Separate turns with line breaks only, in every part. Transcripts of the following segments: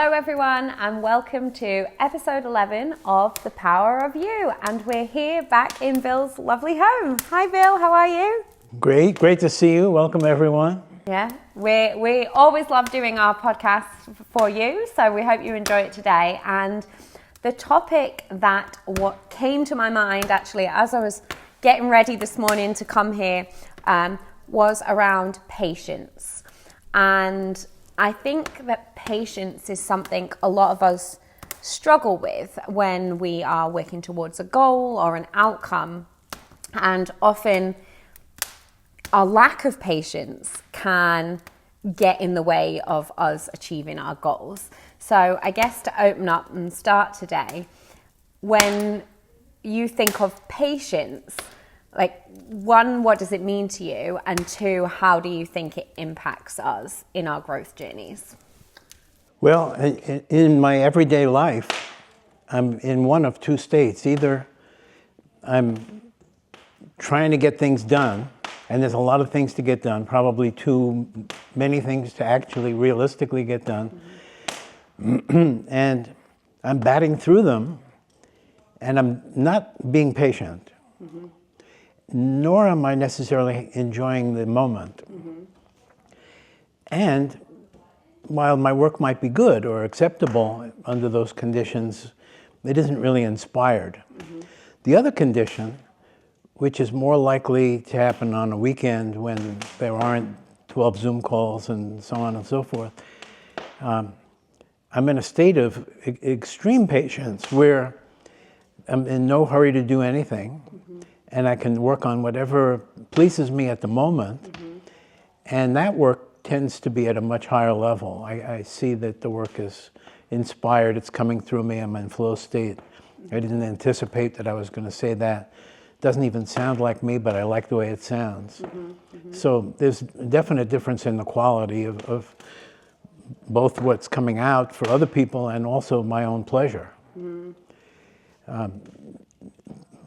Hello everyone and welcome to episode 11 of The Power of You, and we're here back in Bill's lovely home. Hi Bill, how are you?
Great to see you. Welcome everyone.
Yeah, we always love doing our podcast for you, so we hope you enjoy it today. And the topic that what came to my mind actually as I was getting ready this morning to come here was around patience. And I think that patience is something a lot of us struggle with when we are working towards a goal or an outcome. And often our lack of patience can get in the way of us achieving our goals. So I guess to open up and start today, when you think of patience, like, one, what does it mean to you? And two, how do you think it impacts us in our growth journeys?
Well, in my everyday life, I'm in one of two states. Either I'm trying to get things done, and there's a lot of things to get done, probably too many things to actually realistically get done. Mm-hmm. And I'm batting through them, and I'm not being patient. Mm-hmm. Nor am I necessarily enjoying the moment. Mm-hmm. And while my work might be good or acceptable under those conditions, it isn't really inspired. Mm-hmm. The other condition, which is more likely to happen on a weekend when there aren't 12 Zoom calls and so on and so forth, I'm in a state of extreme patience where I'm in no hurry to do anything. Mm-hmm. And I can work on whatever pleases me at the moment. Mm-hmm. And that work tends to be at a much higher level. I see that the work is inspired, it's coming through me, I'm in flow state. Mm-hmm. I didn't anticipate that I was going to say that. It doesn't even sound like me, but I like the way it sounds. Mm-hmm. Mm-hmm. So there's a definite difference in the quality of both what's coming out for other people and also my own pleasure. Mm-hmm.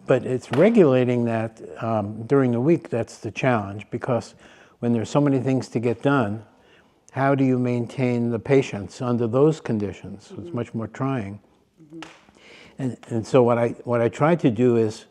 But it's regulating that during the week. That's the challenge, because when there's so many things to get done, how do you maintain the patience under those conditions? Mm-hmm. It's much more trying. Mm-hmm. And so what I try to do is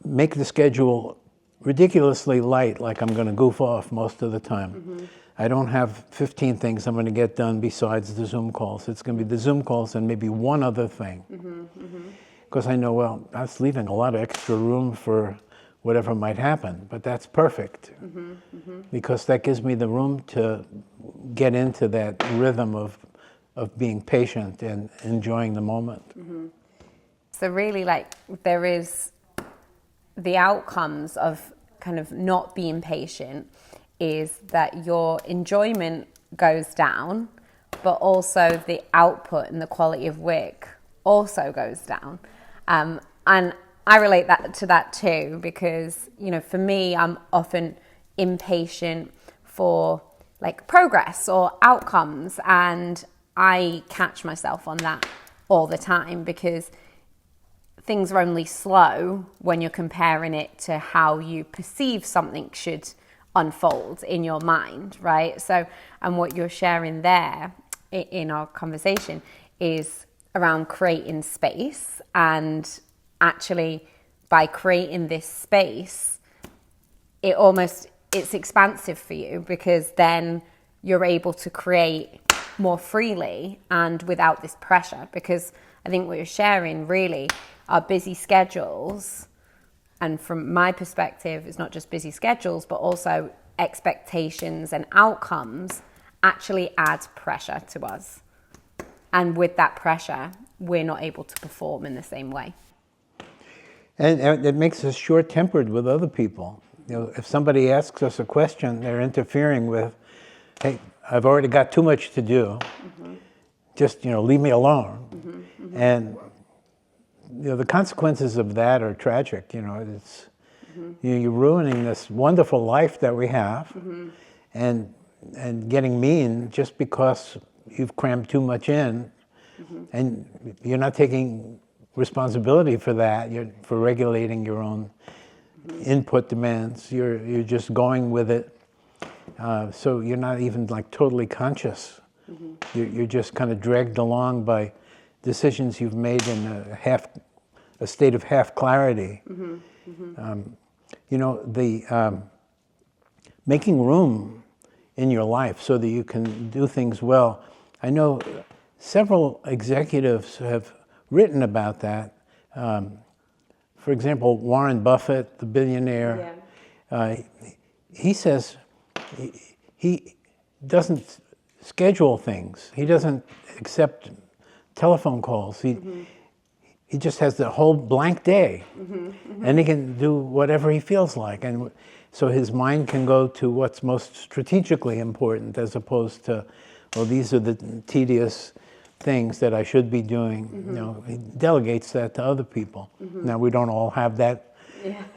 make the schedule ridiculously light, like I'm going to goof off most of the time. Mm-hmm. I don't have 15 things I'm going to get done besides the Zoom calls. It's going to be the Zoom calls and maybe one other thing. Mm-hmm. Mm-hmm. Because I know, well, that's leaving a lot of extra room for whatever might happen, but that's perfect. Mm-hmm, mm-hmm. Because that gives me the room to get into that rhythm of being patient and enjoying the moment. Mm-hmm.
So really, like, there is the outcomes of kind of not being patient is that your enjoyment goes down, but also the output and the quality of work also goes down. And I relate to that too, because, you know, for me, I'm often impatient for like progress or outcomes, and I catch myself on that all the time because things are only slow when you're comparing it to how you perceive something should unfold in your mind, right? So, and what you're sharing there in our conversation is around creating space, and actually by creating this space, it's expansive for you, because then you're able to create more freely and without this pressure. Because I think what you're sharing really are busy schedules, and from my perspective, it's not just busy schedules, but also expectations and outcomes actually adds pressure to us. And with that pressure, we're not able to perform in the same way.
And it makes us short-tempered with other people. You know, if somebody asks us a question, they're interfering with, hey, I've already got too much to do. Mm-hmm. Just, leave me alone. Mm-hmm. Mm-hmm. And, the consequences of that are tragic. It's, mm-hmm. You're ruining this wonderful life that we have. Mm-hmm. and getting mean just because you've crammed too much in. Mm-hmm. And you're not taking responsibility for that. You're for regulating your own input demands. You're just going with it. So you're not even like totally conscious You're just kind of dragged along by decisions you've made in a state of half clarity. You know, the making room in your life so that you can do things well. I know several executives have written about that. For example, Warren Buffett, the billionaire, he says he doesn't schedule things. He doesn't accept telephone calls. He just has the whole blank day, and he can do whatever he feels like. And so his mind can go to what's most strategically important, as opposed to, well, these are the tedious things that I should be doing. You know, he delegates that to other people. Now, we don't all have that,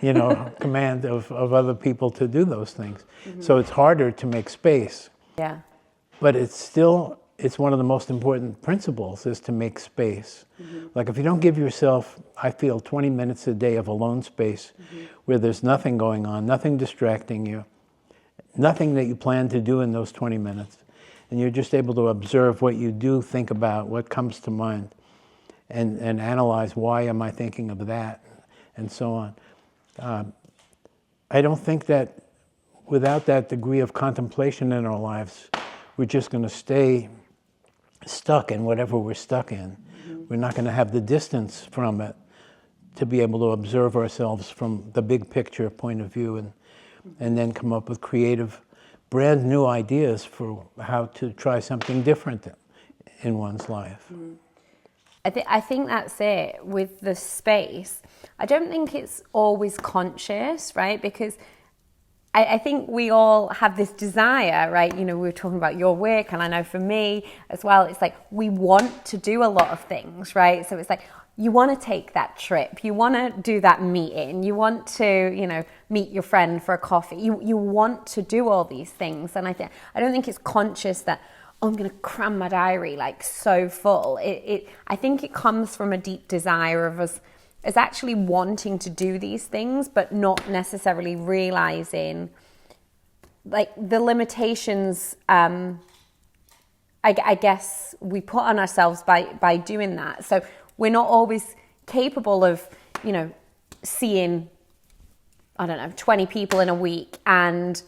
you know, command of other people to do those things. So it's harder to make space.
Yeah.
But it's one of the most important principles, is to make space. Like, if you don't give yourself, I feel, 20 minutes a day of alone space where there's nothing going on, nothing distracting you, nothing that you plan to do in those 20 minutes, and you're just able to observe what you do, think about, what comes to mind, and analyze, why am I thinking of that, and so on. I don't think that without that degree of contemplation in our lives, we're just going to stay stuck in whatever we're stuck in. We're not going to have the distance from it to be able to observe ourselves from the big picture point of view, and then come up with creative, brand new ideas for how to try something different in one's life.
I think that's it with the space. I don't think it's always conscious, right? Because I think we all have this desire, right? You know, we were talking about your work, and I know for me as well, it's like we want to do a lot of things, right? So it's like you want to take that trip, you want to do that meeting, you want to, you know, meet your friend for a coffee. You want to do all these things, and I don't think it's conscious that, oh, I'm going to cram my diary like so full. I think it comes from a deep desire of us as actually wanting to do these things, but not necessarily realizing like the limitations, I guess we put on ourselves by doing that. So we're not always capable of, you know, seeing, I don't know, 20 people in a week and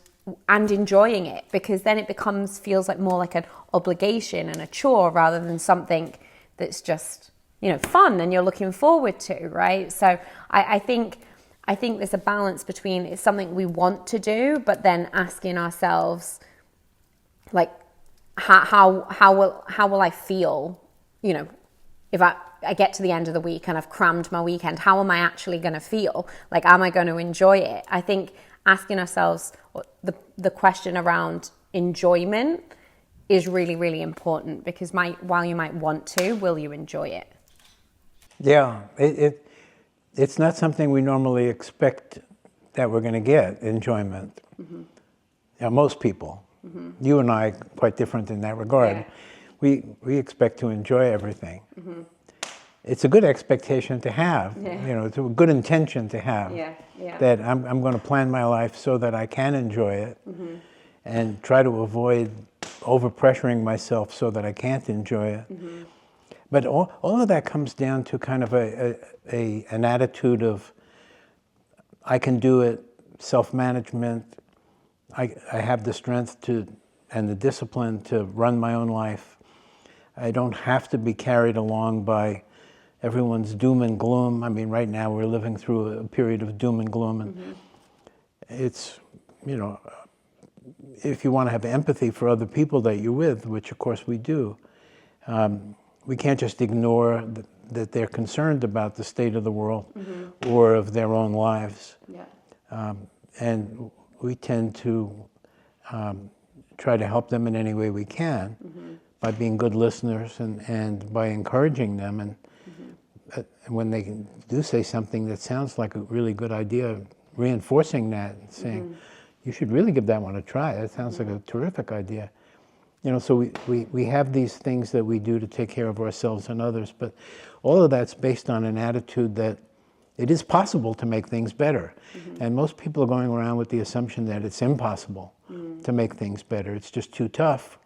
enjoying it, because then it feels like more like an obligation and a chore rather than something that's just, you know, fun and you're looking forward to, right? So I think there's a balance between it's something we want to do, but then asking ourselves, like, how will I feel, you know, if I get to the end of the week and I've crammed my weekend, how am I actually going to feel? Like, am I going to enjoy it? I think asking ourselves the question around enjoyment is really, really important, because while you might want to, will you enjoy it?
Yeah, it's not something we normally expect that we're going to get, enjoyment. Yeah, most people. You and I, quite different in that regard. Yeah. We expect to enjoy everything. It's a good expectation to have. Yeah. You know, it's a good intention to have. Yeah. Yeah. That I'm going to plan my life so that I can enjoy it, and try to avoid overpressuring myself so that I can't enjoy it. But all of that comes down to kind of an attitude of, I can do it, self-management. I have the strength and the discipline to run my own life. I don't have to be carried along by everyone's doom and gloom. I mean, right now we're living through a period of doom and gloom, and it's, you know, if you want to have empathy for other people that you're with, which of course we do, we can't just ignore that they're concerned about the state of the world or of their own lives. Yeah. And we tend to try to help them in any way we can by being good listeners and by encouraging them. And when they do say something that sounds like a really good idea, reinforcing that and saying, you should really give that one a try. That sounds like a terrific idea. You know, so we have these things that we do to take care of ourselves and others, but all of that's based on an attitude that it is possible to make things better. And most people are going around with the assumption that it's impossible to make things better. It's just too tough.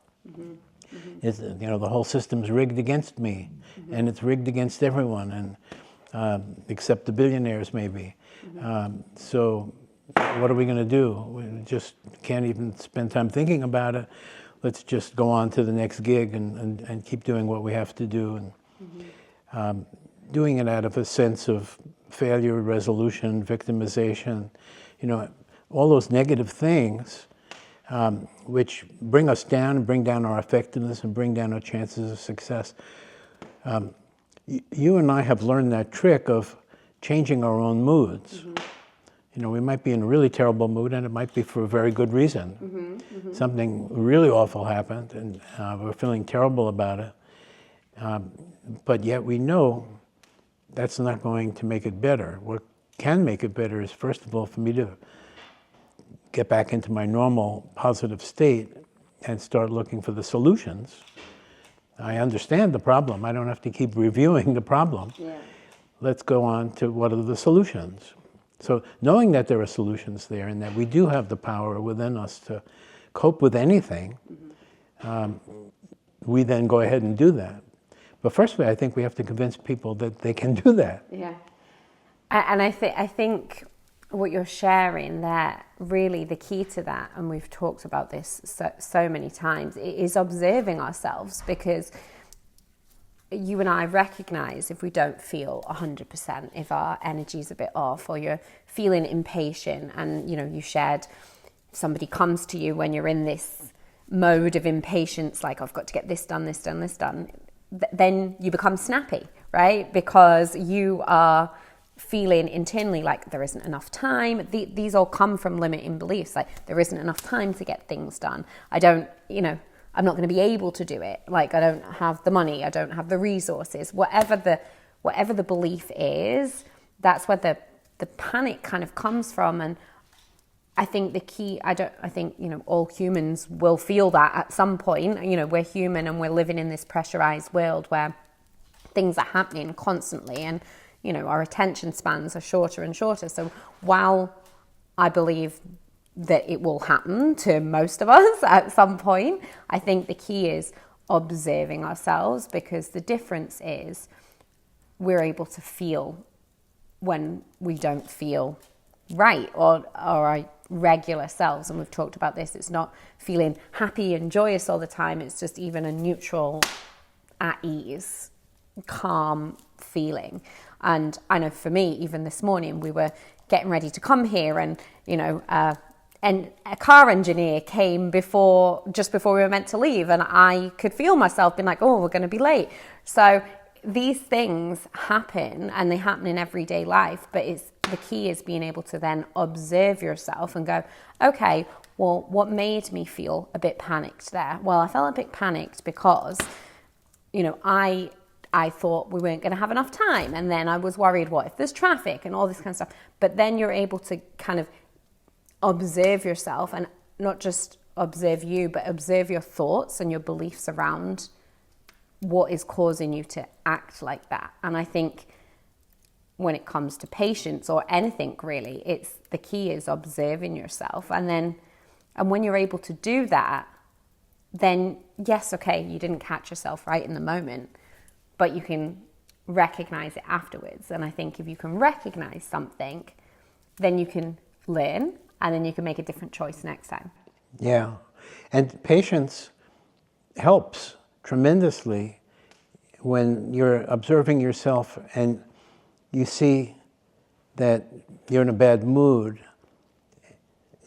Is, you know, the whole system's rigged against me, and it's rigged against everyone, and except the billionaires maybe. So what are we going to do? We just can't even spend time thinking about it. Let's just go on to the next gig and keep doing what we have to do, and doing it out of a sense of failure, resolution, victimization, you know, all those negative things which bring us down and bring down our effectiveness and bring down our chances of success. You and I have learned that trick of changing our own moods. You know, we might be in a really terrible mood, and it might be for a very good reason. Something really awful happened, and we're feeling terrible about it. But yet we know that's not going to make it better. What can make it better is, first of all, for me to get back into my normal positive state and start looking for the solutions. I understand the problem. I don't have to keep reviewing the problem. Yeah. Let's go on to what are the solutions. So knowing that there are solutions there and that we do have the power within us to cope with anything, we then go ahead and do that. But firstly, I think we have to convince people that they can do that.
Yeah. And I think what you're sharing there, really the key to that, and we've talked about this so many times, is observing ourselves, because you and I recognize if we don't feel 100%, if our energy's a bit off, or you're feeling impatient, and you know, you shared somebody comes to you when you're in this mode of impatience, like I've got to get this done, this done, this done, then you become snappy, right? Because you are feeling internally like there isn't enough time. These all come from limiting beliefs, like there isn't enough time to get things done. I don't, you know, I'm not going to be able to do it. Like I don't have the money, I don't have the resources. Whatever the belief is, that's where the panic kind of comes from. And I think the key, I think, you know, all humans will feel that at some point. You know, we're human and we're living in this pressurized world where things are happening constantly, and you know, our attention spans are shorter and shorter. So while I believe that it will happen to most of us at some point, I think the key is observing ourselves, because the difference is we're able to feel when we don't feel right, or our regular selves. And we've talked about this. It's not feeling happy and joyous all the time. It's just even a neutral, at ease, calm feeling. And I know for me, even this morning, we were getting ready to come here, and you know, and a car engineer came just before we were meant to leave, and I could feel myself being like, oh, we're going to be late. So these things happen, and they happen in everyday life, but the key is being able to then observe yourself and go, okay, well, what made me feel a bit panicked there? Well, I felt a bit panicked because, you know, I thought we weren't going to have enough time, and then I was worried, what if there's traffic and all this kind of stuff. But then you're able to kind of observe yourself, and not just observe you, but observe your thoughts and your beliefs around what is causing you to act like that. And I think when it comes to patience or anything really, the key is observing yourself. And when you're able to do that, then yes, okay, you didn't catch yourself right in the moment, but you can recognize it afterwards. And I think if you can recognize something, then you can learn, and then you can make a different choice next time.
Yeah, and patience helps tremendously when you're observing yourself and you see that you're in a bad mood.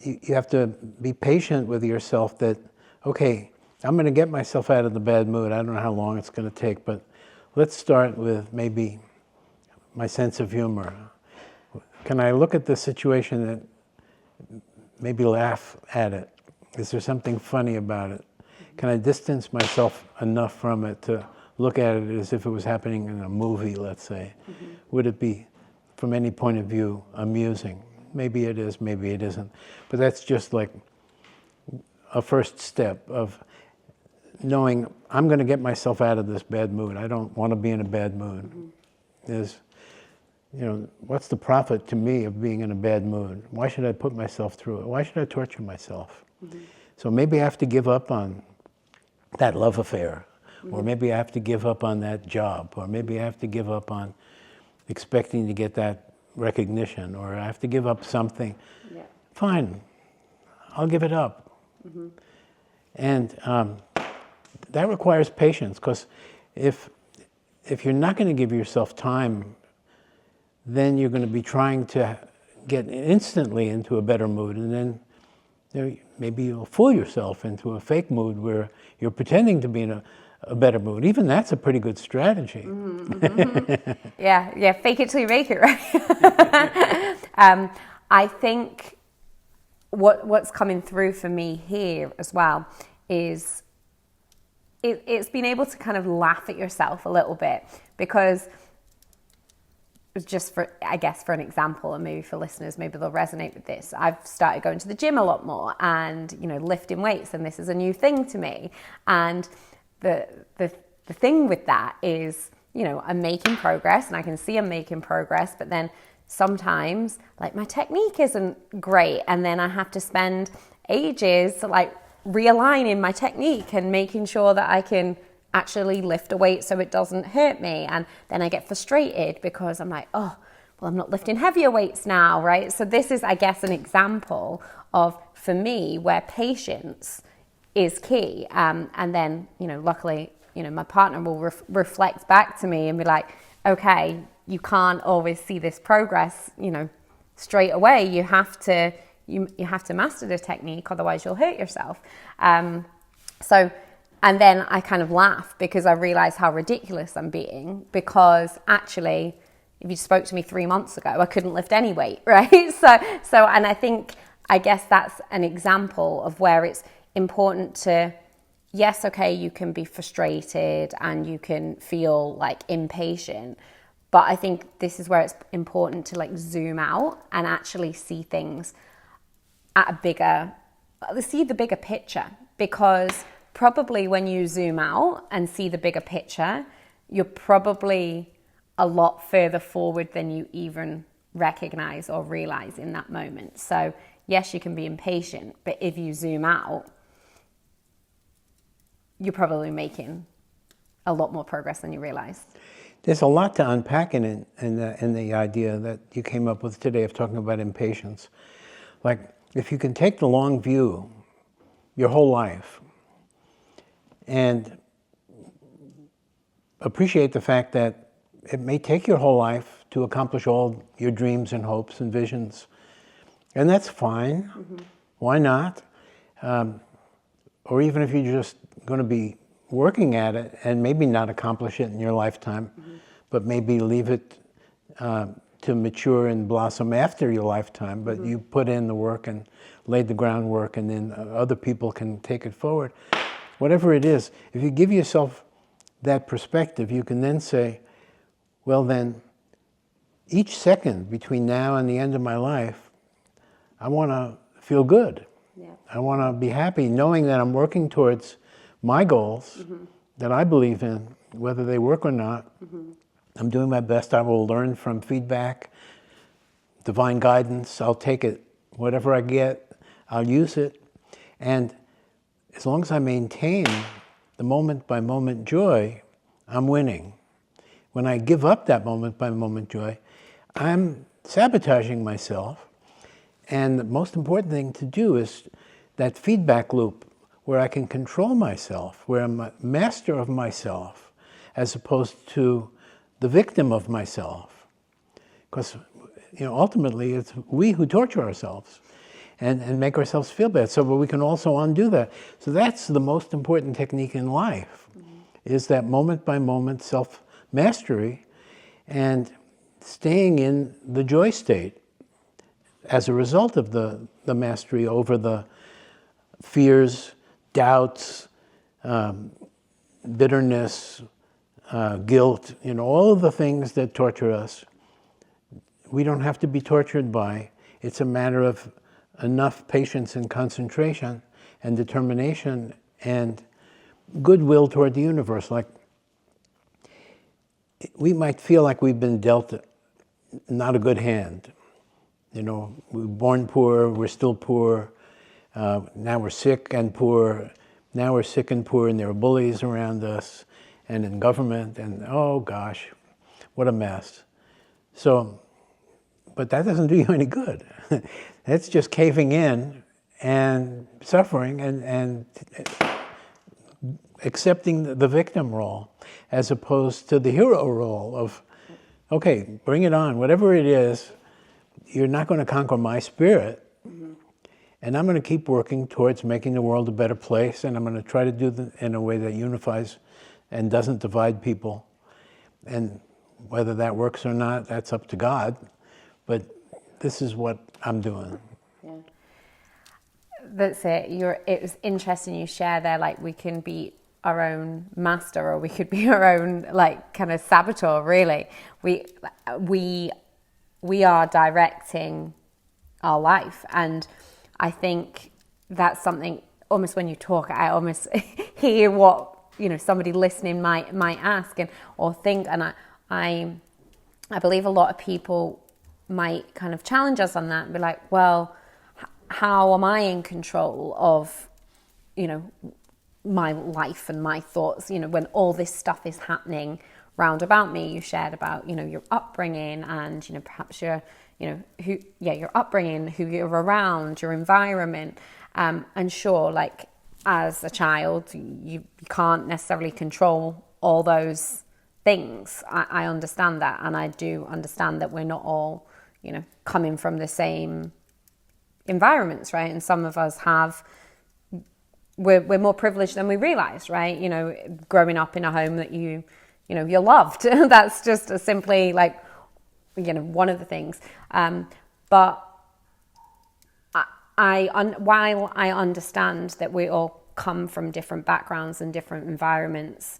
You have to be patient with yourself that, okay, I'm going to get myself out of the bad mood. I don't know how long it's going to take, but let's start with maybe my sense of humor. Can I look at the situation and maybe laugh at it? Is there something funny about it? Can I distance myself enough from it to look at it as if it was happening in a movie, let's say? Mm-hmm. Would it be, from any point of view, amusing? Maybe it is, maybe it isn't. But that's just like a first step of knowing I'm going to get myself out of this bad mood. I don't want to be in a bad mood. Mm-hmm. You know, what's the profit to me of being in a bad mood? Why should I put myself through it? Why should I torture myself? Mm-hmm. So maybe I have to give up on that love affair, or maybe I have to give up on that job, or maybe I have to give up on expecting to get that recognition, or I have to give up something.
Yeah.
Fine, I'll give it up. And that requires patience, because if you're not going to give yourself time, then you're going to be trying to get instantly into a better mood, and then maybe you'll fool yourself into a fake mood where you're pretending to be in a better mood. Even that's a pretty good strategy.
Yeah, fake it till you make it, right? I think what's coming through for me here as well is it's been able to kind of laugh at yourself a little bit, because just for, I guess, for an example, and maybe for listeners, maybe they'll resonate with this. I've started going to the gym a lot more and, lifting weights, and this is a new thing to me. And the thing with that is, I'm making progress, and I can see I'm making progress, but then sometimes, like, my technique isn't great, and then I have to spend ages, like, realigning my technique and making sure that I can actually lift a weight so it doesn't hurt me. And then I get frustrated because I'm like, oh, well, I'm not lifting heavier weights now, right? So this is, I guess, an example of, for me, where patience is key. And then, luckily, my partner will reflect back to me and be like, okay, you can't always see this progress, straight away. You have to master the technique, otherwise you'll hurt yourself. And then I kind of laugh because I realize how ridiculous I'm being, because actually, if you spoke to me 3 months ago, I couldn't lift any weight, right? So, and I guess that's an example of where it's important to, yes, okay, you can be frustrated and you can feel like impatient, but I think this is where it's important to like zoom out and actually see things at see the bigger picture, because probably when you zoom out and see the bigger picture, you're probably a lot further forward than you even recognize or realize in that moment. So yes, you can be impatient, but if you zoom out, you're probably making a lot more progress than you realize.
There's a lot to unpack in the idea that you came up with today of talking about impatience. Like, if you can take the long view, your whole life, and appreciate the fact that it may take your whole life to accomplish all your dreams and hopes and visions. And that's fine. Mm-hmm. Why not? Or even if you're just going to be working at it and maybe not accomplish it in your lifetime, mm-hmm. but maybe leave it to mature and blossom after your lifetime, but mm-hmm. you put in the work and laid the groundwork, and then other people can take it forward. Whatever it is, if you give yourself that perspective, you can then say, well then, each second between now and the end of my life, I want to feel good. Yeah. I want to be happy knowing that I'm working towards my goals mm-hmm. that I believe in, whether they work or not. Mm-hmm. I'm doing my best. I will learn from feedback, divine guidance. I'll take it. Whatever I get, I'll use it. And as long as I maintain the moment-by-moment joy, I'm winning. When I give up that moment-by-moment joy, I'm sabotaging myself. And the most important thing to do is that feedback loop where I can control myself, where I'm a master of myself, as opposed to the victim of myself. Because ultimately, it's we who torture ourselves and make ourselves feel bad. So, but we can also undo that. So that's the most important technique in life, mm-hmm. is that moment-by-moment self-mastery and staying in the joy state as a result of the mastery over the fears, doubts, bitterness, guilt, all of the things that torture us. We don't have to be tortured by. It's a matter of enough patience and concentration and determination and goodwill toward the universe. Like, we might feel like we've been dealt not a good hand. We're born poor, we're still poor, now we're sick and poor, Now we're sick and poor, and there are bullies around us, and in government, and oh gosh, what a mess. So, but that doesn't do you any good. That's just caving in and suffering and accepting the victim role, as opposed to the hero role of, okay, bring it on, whatever it is, you're not going to conquer my spirit. And I'm going to keep working towards making the world a better place, and I'm going to try to do it in a way that unifies and doesn't divide people. And whether that works or not, that's up to God. But this is what I'm doing.
Yeah. That's it. It was interesting you share there, like we can be our own master, or we could be our own like kind of saboteur, really. We are directing our life, and I think that's something, almost when you talk, I almost hear what, somebody listening might ask or think. And I believe a lot of people might kind of challenge us on that and be like, well, how am I in control of, my life and my thoughts, when all this stuff is happening round about me? You shared about, your upbringing and, perhaps your upbringing, who you're around, your environment. And sure, like as a child, you can't necessarily control all those things. I understand that. And I do understand that we're not all, coming from the same environments, right? And some of us we're more privileged than we realize, right? Growing up in a home that you're loved. That's just simply like, one of the things. But while I understand that we all come from different backgrounds and different environments,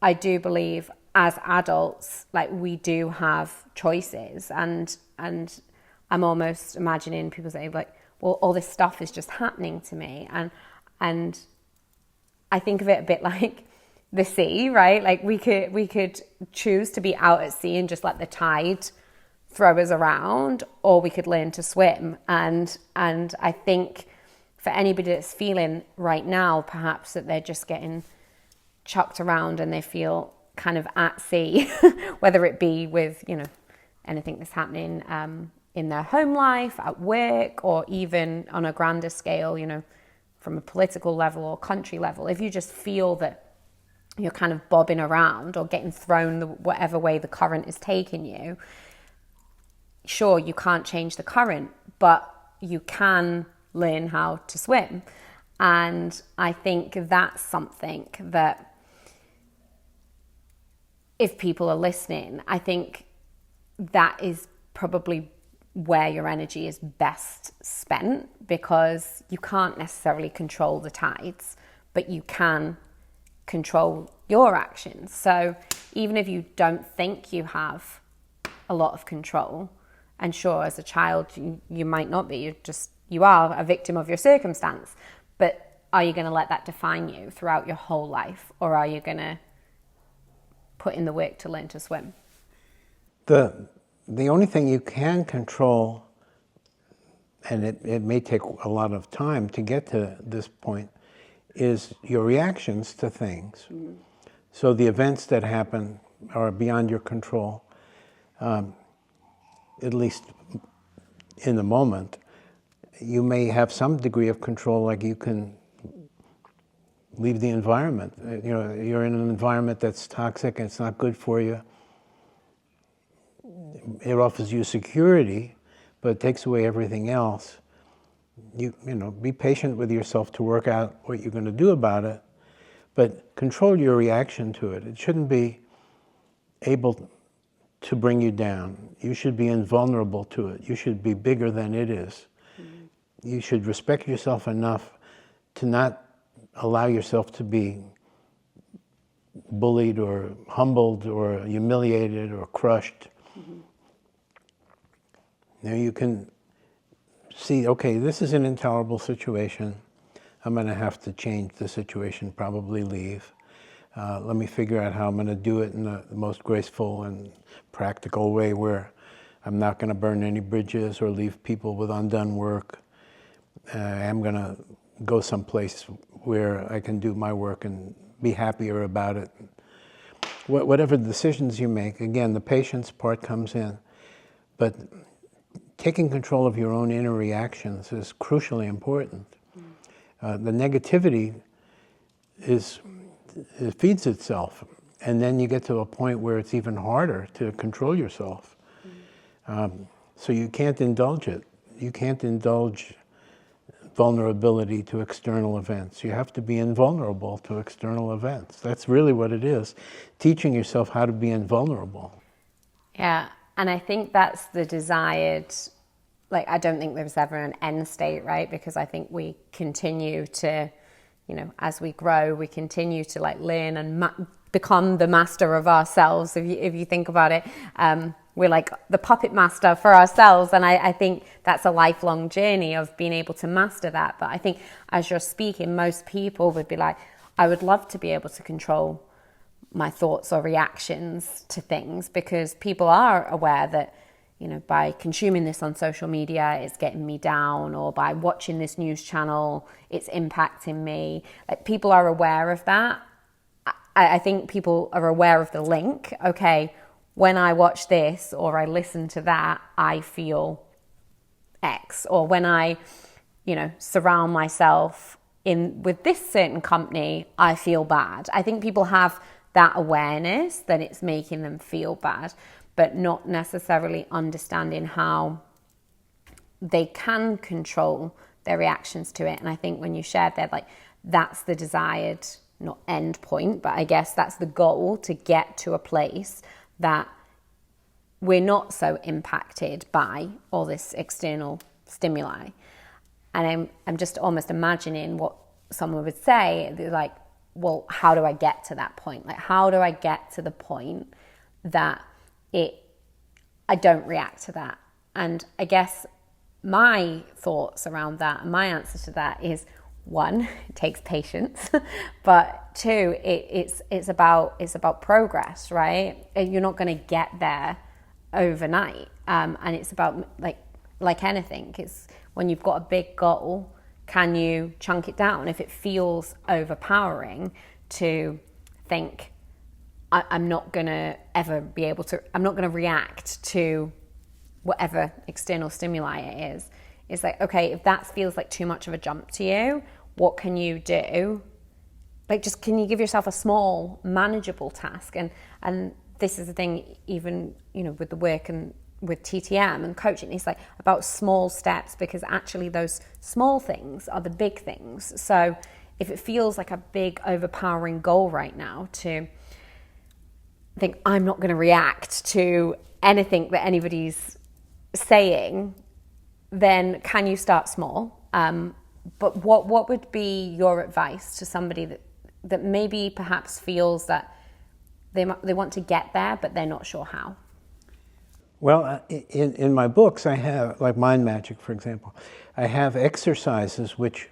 I do believe as adults, like we do have choices, and I'm almost imagining people say like, well, all this stuff is just happening to me, and I think of it a bit like the sea, right? Like we could choose to be out at sea and just let the tide throw us around, or we could learn to swim. And I think for anybody that's feeling right now, perhaps that they're just getting chucked around and they feel kind of at sea, whether it be with, anything that's happening in their home life, at work, or even on a grander scale, from a political level or country level. If you just feel that you're kind of bobbing around or getting thrown whatever way the current is taking you, sure, you can't change the current, but you can learn how to swim. And I think that's something that if people are listening, I think that is probably where your energy is best spent, because you can't necessarily control the tides, but you can control your actions. So even if you don't think you have a lot of control, and sure, as a child, you might not be, you are a victim of your circumstance, but are you going to let that define you throughout your whole life, or are you going to put in the work to learn to swim?
The only thing you can control, and it may take a lot of time to get to this point, is your reactions to things. Mm-hmm. So the events that happen are beyond your control, at least in the moment. You may have some degree of control, like you can leave the environment. You're in an environment that's toxic and it's not good for you. It offers you security, but it takes away everything else. Be patient with yourself to work out what you're going to do about it, but control your reaction to it. It shouldn't be able to bring you down. You should be invulnerable to it. You should be bigger than it is. Mm-hmm. You should respect yourself enough to not allow yourself to be bullied or humbled or humiliated or crushed. Mm-hmm. Now you can see, okay, this is an intolerable situation. I'm going to have to change the situation, probably leave. Let me figure out how I'm going to do it in the most graceful and practical way, where I'm not going to burn any bridges or leave people with undone work. I'm going to go someplace where I can do my work and be happier about it. Whatever decisions you make, again, the patience part comes in, but taking control of your own inner reactions is crucially important. The negativity it feeds itself, and then you get to a point where it's even harder to control yourself. So you can't indulge it. You can't indulge vulnerability to external events. You have to be invulnerable to external events. That's really what it is, teaching yourself how to be invulnerable.
Yeah, and I think that's the desired, like, I don't think there's ever an end state, right? Because I think we continue to, as we grow, we continue to like learn and become the master of ourselves. If you think about it, we're like the puppet master for ourselves. And I think that's a lifelong journey of being able to master that. But I think as you're speaking, most people would be like, I would love to be able to control my thoughts or reactions to things, because people are aware that, by consuming this on social media, it's getting me down, or by watching this news channel, it's impacting me. Like, people are aware of that. I think people are aware of the link. Okay, when I watch this or I listen to that, I feel X. Or when I, surround myself with this certain company, I feel bad. I think people have that awareness that it's making them feel bad, but not necessarily understanding how they can control their reactions to it. And I think when you shared that, like, that's the desired, not end point, but I guess that's the goal, to get to a place that we're not so impacted by all this external stimuli. And I'm just almost imagining what someone would say, like, well, how do I get to that point? Like, how do I get to the point that I don't react to that? And I guess my thoughts around that, and my answer to that is, one, it takes patience, but two, it's about progress, right? You're not going to get there overnight, and it's about like anything. It's when you've got a big goal, can you chunk it down? If it feels overpowering to think, I'm not going to ever be able to, I'm not going to react to whatever external stimuli it is. It's like, okay, if that feels like too much of a jump to you, what can you do? Like, just, can you give yourself a small, manageable task? And this is the thing, even, with the work and with TTM and coaching, it's like about small steps, because actually those small things are the big things. So if it feels like a big, overpowering goal right now to think, I'm not going to react to anything that anybody's saying, then can you start small? But what would be your advice to somebody that maybe perhaps feels that they want to get there, but they're not sure how?
Well, in my books, I have, like Mind Magic, for example, I have exercises which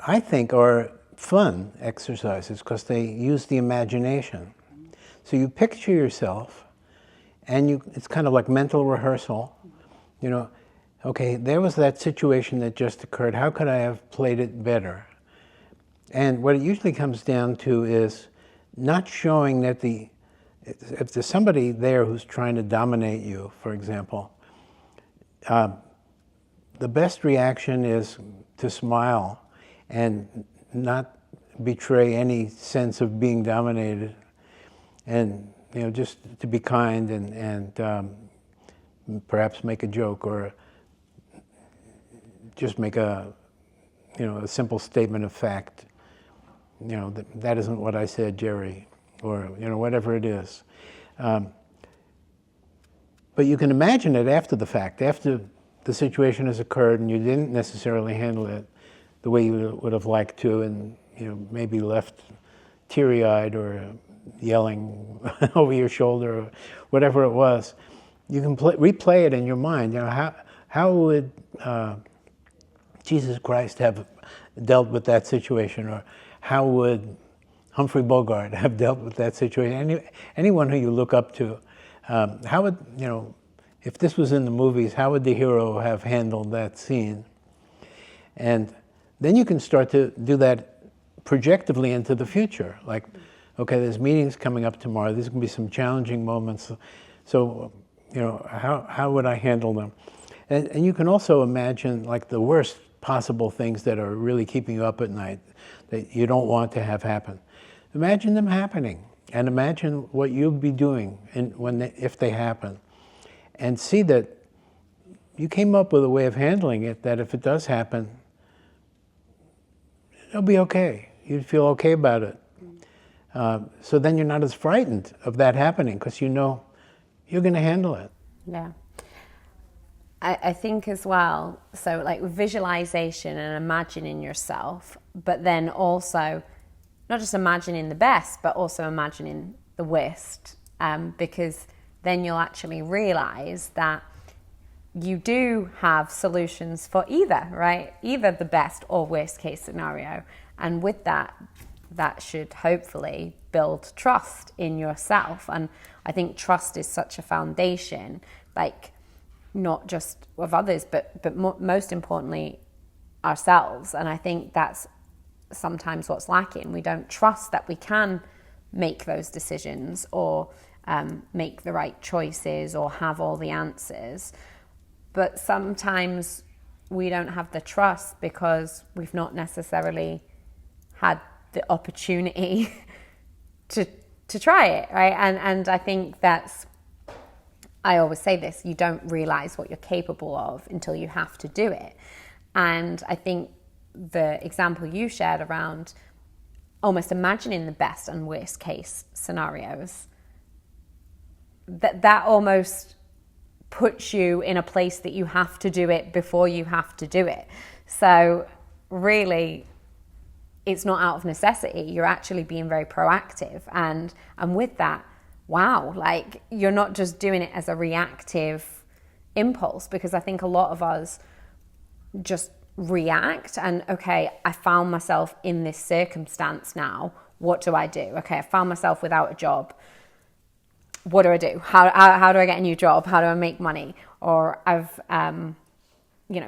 I think are fun exercises because they use the imagination. So you picture yourself, and it's kind of like mental rehearsal. Okay, there was that situation that just occurred. How could I have played it better? And what it usually comes down to is not showing that if there's somebody there who's trying to dominate you, for example, the best reaction is to smile and not betray any sense of being dominated, and just to be kind and perhaps make a joke, or just make a simple statement of fact. That isn't what I said, Jerry, or whatever it is. But you can imagine it after the fact, after the situation has occurred and you didn't necessarily handle it the way you would have liked to, and maybe left teary-eyed or yelling over your shoulder or whatever it was. You can replay it in your mind. How would Jesus Christ have dealt with that situation, or how would Humphrey Bogart have dealt with that situation? Anyone who you look up to, how would, if this was in the movies, how would the hero have handled that scene? And then you can start to do that projectively into the future. Like, okay, there's meetings coming up tomorrow. There's going to be some challenging moments. So, you know, how would I handle them? And you can also imagine like the worst possible things that are really keeping you up at night that you don't want to have happen. Imagine them happening, and imagine what you'll be doing if they happen. And see that you came up with a way of handling it that if it does happen, it'll be okay. You'd feel okay about it. So then you're not as frightened of that happening because you know you're going to handle it.
Yeah. I think as well, so like visualization and imagining yourself, but then also not just imagining the best, but also imagining the worst, because then you'll actually realize that you do have solutions for either, right? Either the best or worst case scenario. And with that, that should hopefully build trust in yourself. And I think trust is such a foundation, like not just of others, but most importantly, ourselves. And I think that's sometimes what's lacking. We don't trust that we can make those decisions or make the right choices or have all the answers. But sometimes we don't have the trust because we've not necessarily had the opportunity to try it, right? And I think I always say this, you don't realize what you're capable of until you have to do it. And I think the example you shared around almost imagining the best and worst case scenarios, that almost puts you in a place that you have to do it before you have to do it. So really, it's not out of necessity. You're actually being very proactive. And with that, wow, like you're not just doing it as a reactive impulse, because I think a lot of us just react and, okay, I found myself in this circumstance now. What do I do? Okay, I found myself without a job. What do I do? How do I get a new job? How do I make money? Or I've,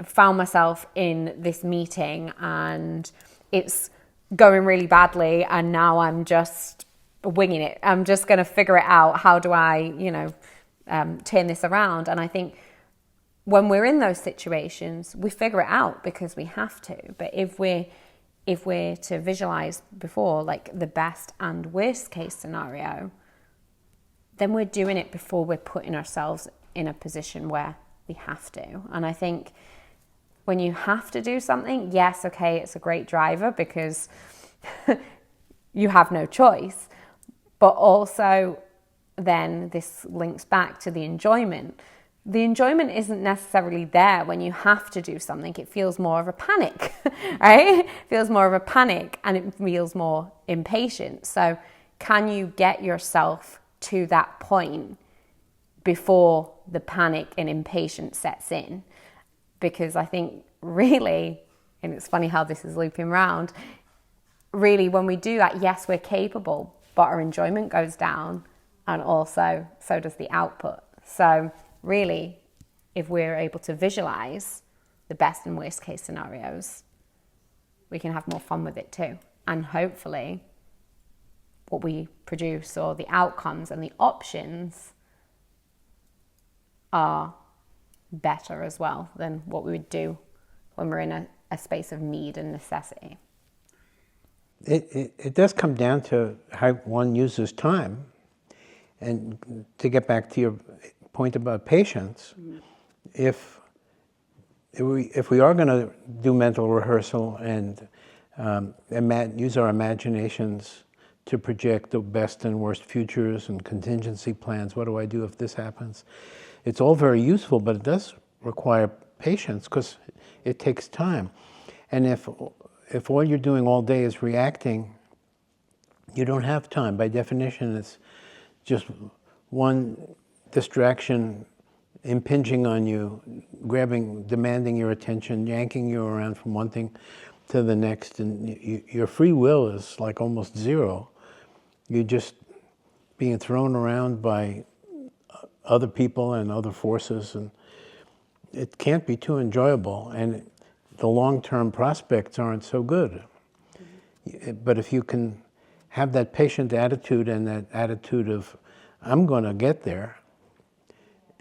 found myself in this meeting and it's going really badly and now I'm just winging it. I'm just going to figure it out. How do I, turn this around? And I think when we're in those situations, we figure it out because we have to. But if we're to visualize before, like the best and worst case scenario, then we're doing it before we're putting ourselves in a position where we have to. And I think when you have to do something, yes, okay, it's a great driver because you have no choice. But also then this links back to the enjoyment. The enjoyment isn't necessarily there when you have to do something. It feels more of a panic, right? It feels more of a panic and it feels more impatient. So can you get yourself to that point before the panic and impatience sets in? Because I think really, and it's funny how this is looping round, really when we do that, yes, we're capable, but our enjoyment goes down and also so does the output. So really, if we're able to visualize the best and worst case scenarios, we can have more fun with it too. And hopefully what we produce or the outcomes and the options are better as well than what we would do when we're in a space of need and necessity.
It does come down to how one uses time. And to get back to your point about patience, if we are going to do mental rehearsal and use our imaginations to project the best and worst futures and contingency plans, what do I do if this happens? It's all very useful, but it does require patience because it takes time. And if all you're doing all day is reacting, you don't have time. By definition, it's just one distraction impinging on you, demanding your attention, yanking you around from one thing to the next, and your free will is like almost zero. You're just being thrown around by other people and other forces, and it can't be too enjoyable. And the long-term prospects aren't so good. But if you can have that patient attitude and that attitude of, I'm going to get there,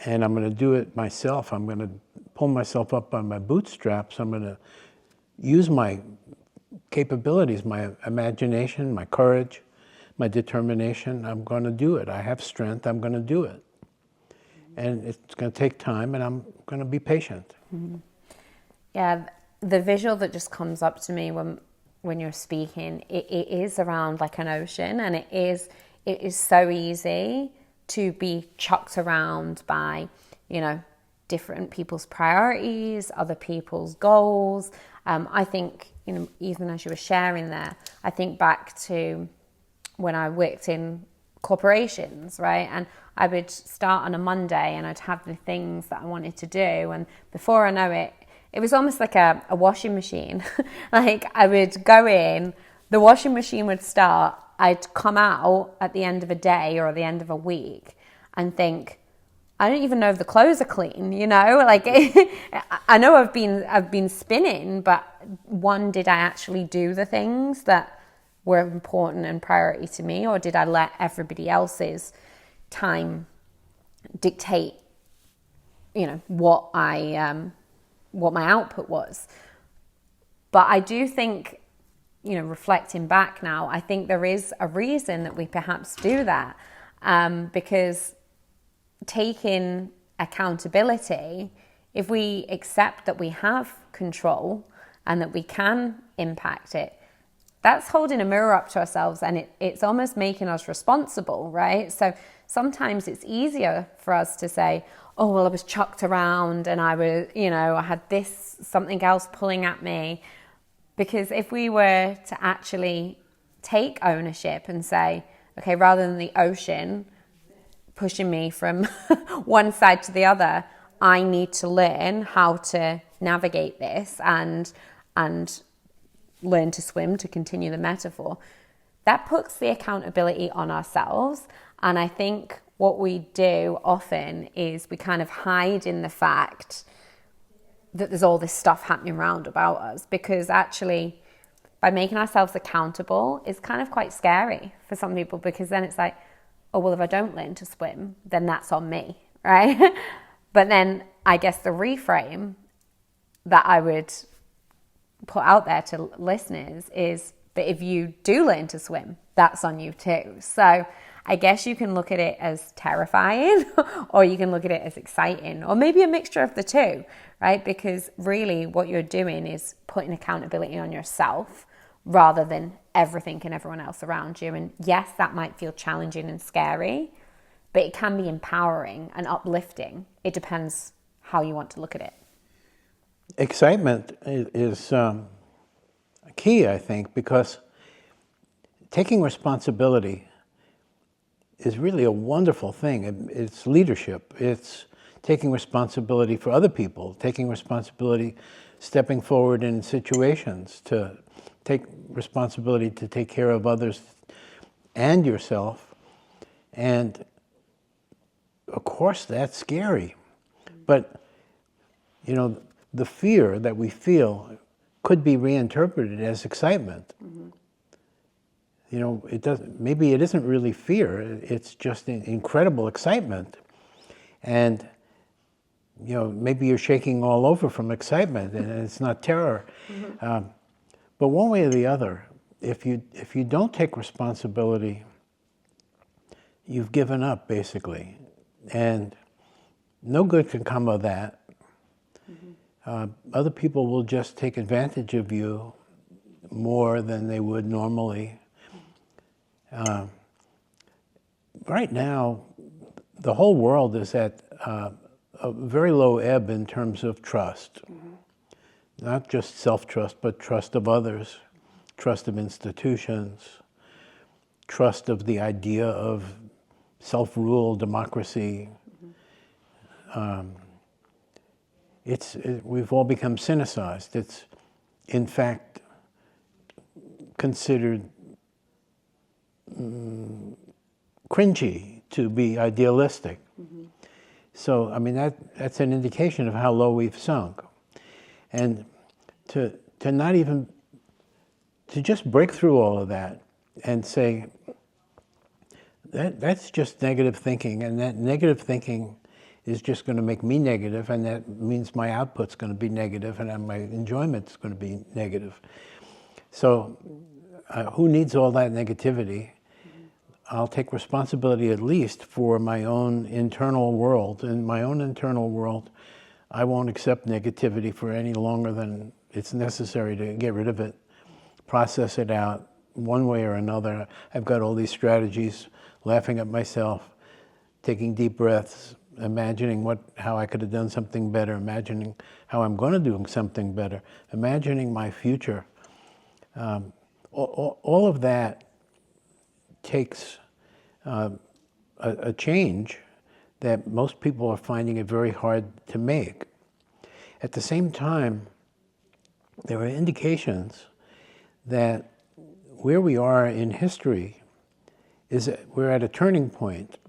and I'm going to do it myself. I'm going to pull myself up by my bootstraps. I'm going to use my capabilities, my imagination, my courage, my determination. I'm going to do it. I have strength. I'm going to do it. And it's going to take time, and I'm going to be patient.
Yeah, the visual that just comes up to me when you're speaking, it is around like an ocean, and it is so easy to be chucked around by, different people's priorities, other people's goals. I think, even as you were sharing there, I think back to when I worked in corporations, right? And I would start on a Monday and I'd have the things that I wanted to do. And before I know it, it was almost like a washing machine. Like I would go in, the washing machine would start, I'd come out at the end of a day or at the end of a week and think, I don't even know if the clothes are clean, like I know I've been spinning, but did I actually do the things that were important and priority to me, or did I let everybody else's time dictate, what my output was? But I do think, reflecting back now, I think there is a reason that we perhaps do that, because taking accountability, if we accept that we have control and that we can impact it, that's holding a mirror up to ourselves, and it's almost making us responsible, right? So sometimes it's easier for us to say, oh, well, I was chucked around and I was, I had something else pulling at me. Because if we were to actually take ownership and say, okay, rather than the ocean pushing me from one side to the other, I need to learn how to navigate this and learn to swim, to continue the metaphor. That puts the accountability on ourselves. And I think what we do often is we kind of hide in the fact that there's all this stuff happening around about us, because actually by making ourselves accountable is kind of quite scary for some people, because then it's like, oh, well, if I don't learn to swim, then that's on me, right? But then I guess the reframe that I would put out there to listeners is, but if you do learn to swim, that's on you too. So I guess you can look at it as terrifying or you can look at it as exciting, or maybe a mixture of the two, right? Because really what you're doing is putting accountability on yourself rather than everything and everyone else around you. And yes, that might feel challenging and scary, but it can be empowering and uplifting. It depends how you want to look at it.
Excitement is key, I think, because taking responsibility is really a wonderful thing. It's leadership. It's taking responsibility for other people, taking responsibility, stepping forward in situations to take responsibility to take care of others and yourself. And of course, that's scary. But, the fear that we feel could be reinterpreted as excitement. Mm-hmm. Maybe it isn't really fear, it's just incredible excitement. And, maybe you're shaking all over from excitement and it's not terror. Mm-hmm. But one way or the other, if you don't take responsibility, you've given up, basically. And no good can come of that. Mm-hmm. Other people will just take advantage of you more than they would normally. Right now, the whole world is at a very low ebb in terms of trust. Mm-hmm. Not just self-trust, but trust of others, trust of institutions, trust of the idea of self-rule, democracy. Mm-hmm. We've all become cynicized. It's, in fact, considered cringy to be idealistic. Mm-hmm. So, that's an indication of how low we've sunk. And to not even, to just break through all of that and say, that's just negative thinking, and that negative thinking is just going to make me negative, and that means my output's going to be negative, and my enjoyment's going to be negative. So who needs all that negativity? I'll take responsibility at least for my own internal world. In my own internal world, I won't accept negativity for any longer than it's necessary to get rid of it, process it out one way or another. I've got all these strategies, laughing at myself, taking deep breaths, imagining how I could have done something better, imagining how I'm going to do something better, imagining my future. All of that takes a change that most people are finding it very hard to make. At the same time, there are indications that where we are in history is that we're at a turning point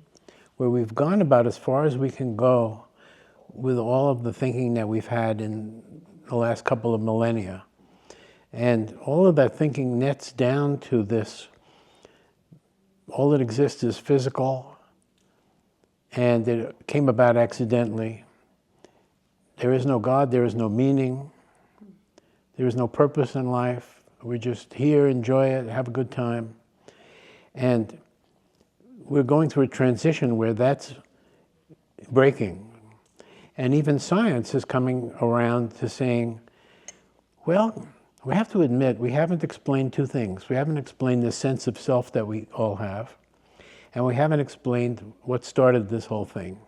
where we've gone about as far as we can go with all of the thinking that we've had in the last couple of millennia. And all of that thinking nets down to this: all that exists is physical, and it came about accidentally. There is no God, there is no meaning, there is no purpose in life. We're just here, enjoy it, have a good time. And we're going through a transition where that's breaking. And even science is coming around to saying, well, we have to admit we haven't explained two things. We haven't explained the sense of self that we all have, and we haven't explained what started this whole thing.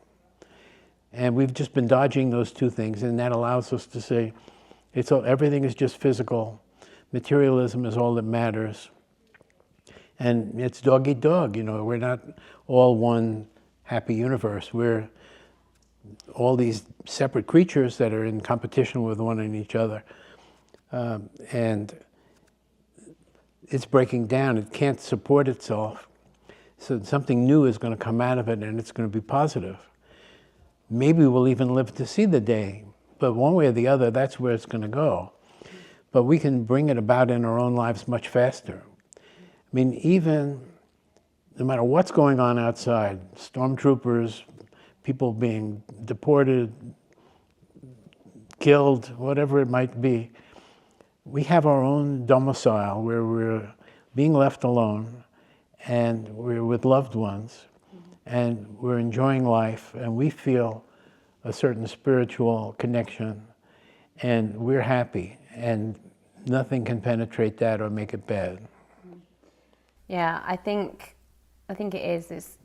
And we've just been dodging those two things, and that allows us to say everything is just physical. Materialism is all that matters. And it's dog eat dog, we're not all one happy universe. We're all these separate creatures that are in competition with one and each other. And it's breaking down. It can't support itself. So something new is going to come out of it, and it's going to be positive. Maybe we'll even live to see the day, but one way or the other, that's where it's going to go. But we can bring it about in our own lives much faster. I mean, even no matter what's going on outside, stormtroopers, people being deported, killed, whatever it might be, we have our own domicile where we're being left alone, and we're with loved ones, and we're enjoying life, and we feel a certain spiritual connection, and we're happy, and nothing can penetrate that or make it bad.
Yeah, I think it is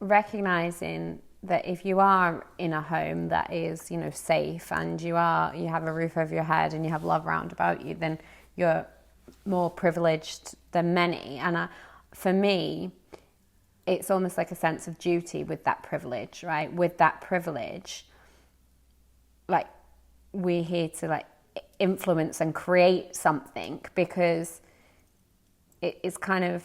recognizing that if you are in a home that is, safe, and you have a roof over your head and you have love round about you, then you're more privileged than many. And for me, it's almost like a sense of duty with that privilege, right? With that privilege, like, we're here to influence and create something, because it's kind of,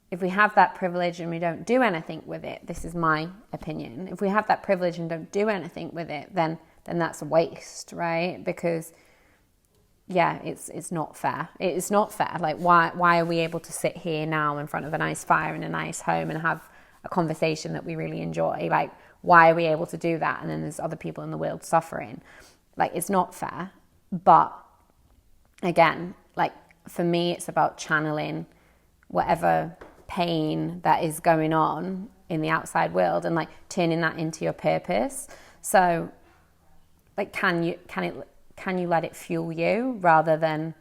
if we have that privilege and we don't do anything with it, this is my opinion, if we have that privilege and don't do anything with it, then that's a waste, right? Because it's not fair. It's not fair. Like, why are we able to sit here now in front of a nice fire in a nice home and have a conversation that we really enjoy? Like, why are we able to do that? And then there's other people in the world suffering. Like, it's not fair. But again, for me, it's about channeling whatever pain that is going on in the outside world and turning that into your purpose. So can you let it fuel you rather than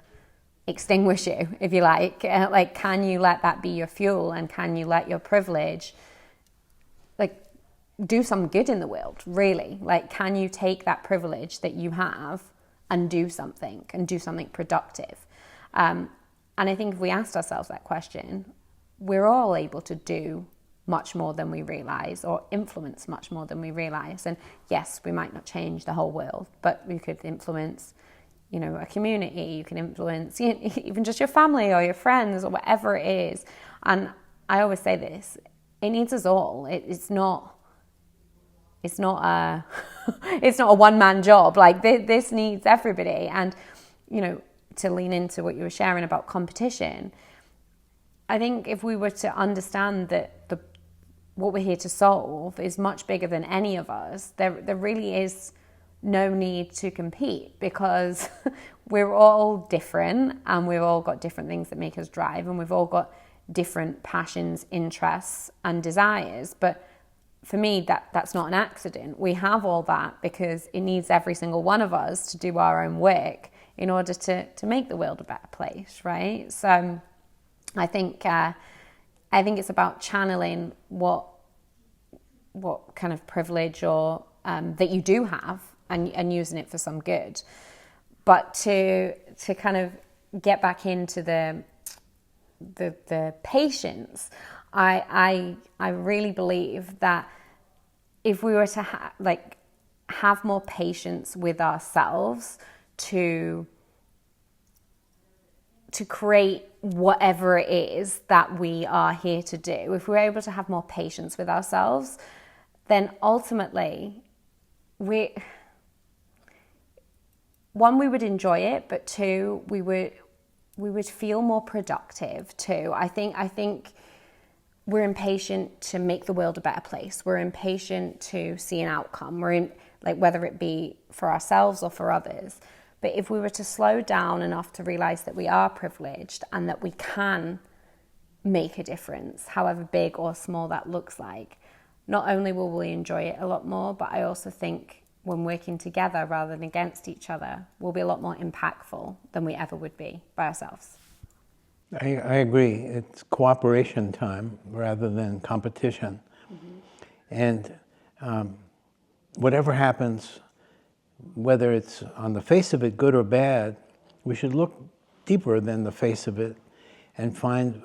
extinguish you, if you like? Can you let that be your fuel, and can you let your privilege do some good in the world, really? Can you take that privilege that you have and do something productive? And I think if we asked ourselves that question, we're all able to do much more than we realize, or influence much more than we realize. And yes, we might not change the whole world, but we could influence, a community. You can influence even just your family or your friends or whatever it is. And I always say this: it needs us all. It's not a one-man job. This needs everybody. And to lean into what you were sharing about competition, I think if we were to understand that what we're here to solve is much bigger than any of us, there really is no need to compete, because we're all different and we've all got different things that make us drive, and we've all got different passions, interests and desires. But for me, that's not an accident. We have all that because it needs every single one of us to do our own work in order to make the world a better place, right? So I think it's about channeling what kind of privilege or that you do have, and using it for some good. But to kind of get back into the patience, I really believe that if we were to have more patience with ourselves to create whatever it is that we are here to do, if we're able to have more patience with ourselves, then ultimately we would enjoy it, but two, we would feel more productive too. I think we're impatient to make the world a better place. We're impatient to see an outcome. Whether it be for ourselves or for others. But if we were to slow down enough to realize that we are privileged and that we can make a difference, however big or small that looks like, not only will we enjoy it a lot more, but I also think when working together rather than against each other, we'll be a lot more impactful than we ever would be by ourselves.
I agree. It's cooperation time rather than competition. And whatever happens, whether it's on the face of it good or bad, we should look deeper than the face of it and find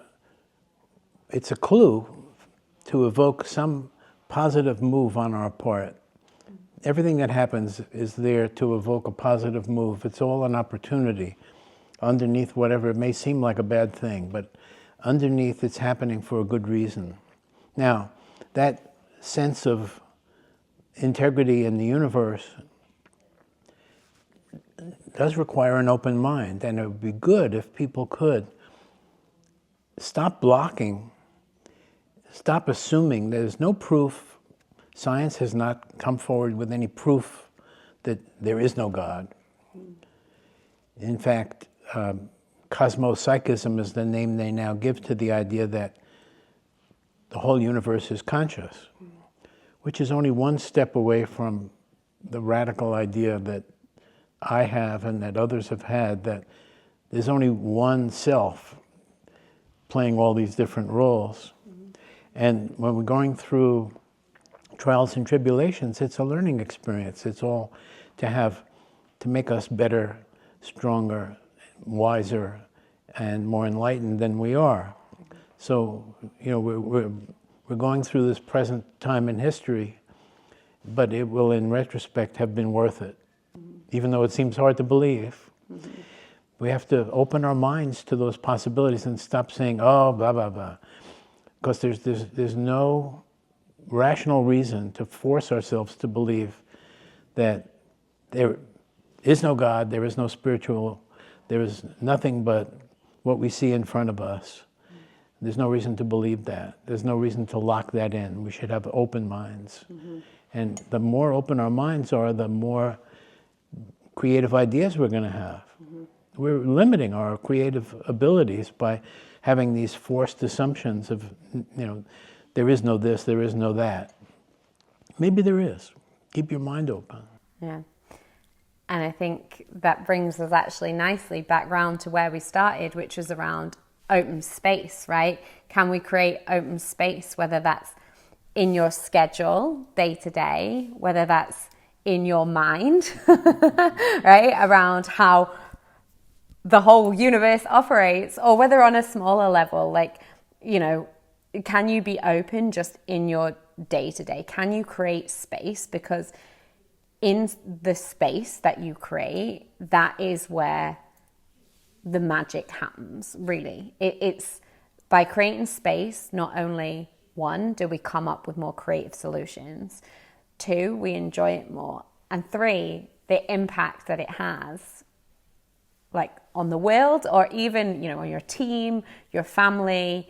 it's a clue to evoke some positive move on our part. Everything that happens is there to evoke a positive move. It's all an opportunity underneath whatever. It may seem like a bad thing, but underneath it's happening for a good reason. Now, that sense of integrity in the universe does require an open mind, and it would be good if people could stop blocking, stop assuming. There's no proof. Science has not come forward with any proof that there is no God. In fact, cosmopsychism is the name they now give to the idea that the whole universe is conscious, which is only one step away from the radical idea that I have and that others have had, that there's only one self playing all these different roles. And when we're going through trials and tribulations, it's a learning experience. It's all to make us better, stronger, wiser, and more enlightened than we are. So, we're going through this present time in history, but it will, in retrospect, have been worth it. Even though it seems hard to believe. We have to open our minds to those possibilities and stop saying, oh, blah, blah, blah. Because there's no rational reason to force ourselves to believe that there is no God, there is no spiritual, there is nothing but what we see in front of us. There's no reason to believe that. There's no reason to lock that in. We should have open minds. And the more open our minds are, the more creative ideas we're going to have. We're limiting our creative abilities by having these forced assumptions of, there is no this, there is no that. Maybe there is. Keep your mind open.
Yeah. And I think that brings us actually nicely back round to where we started, which was around open space, right? Can we create open space, whether that's in your schedule day to day, whether that's in your mind, right? Around how the whole universe operates, or whether on a smaller level, can you be open just in your day to day? Can you create space? Because in the space that you create, that is where the magic happens, really. It's by creating space, not only one, do we come up with more creative solutions, two, we enjoy it more, and three, the impact that it has like on the world, or even, you know, on your team, your family,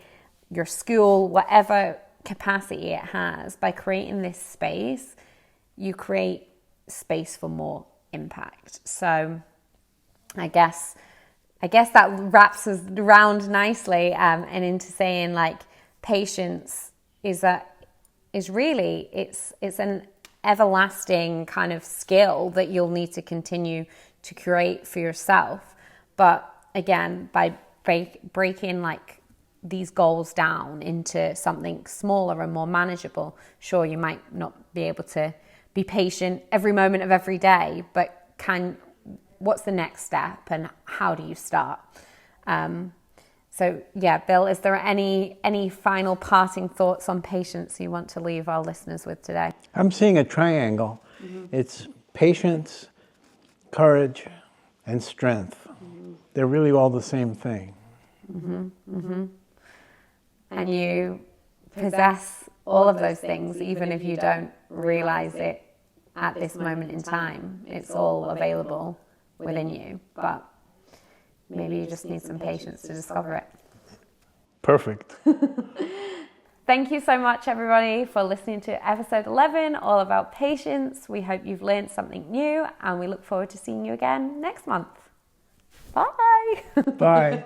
your school, whatever capacity it has. By creating this space, you create space for more impact. So I guess that wraps us around nicely, and into saying, like, patience is really, it's an everlasting kind of skill that you'll need to continue to create for yourself. But again, by breaking like these goals down into something smaller and more manageable, sure, you might not be able to be patient every moment of every day, but what's the next step and how do you start? So yeah, Bill, is there any final parting thoughts on patience you want to leave our listeners with today?
I'm seeing a triangle. It's patience, courage, and strength. They're really all the same thing.
And you possess all of those things, even if you don't realize it at this moment in time. It's all available within you, but maybe you just need some patience to discover it.
Perfect.
Thank you so much, everybody, for listening to episode 11, all about patience. We hope you've learned something new, and we look forward to seeing you again next month. Bye.
Bye.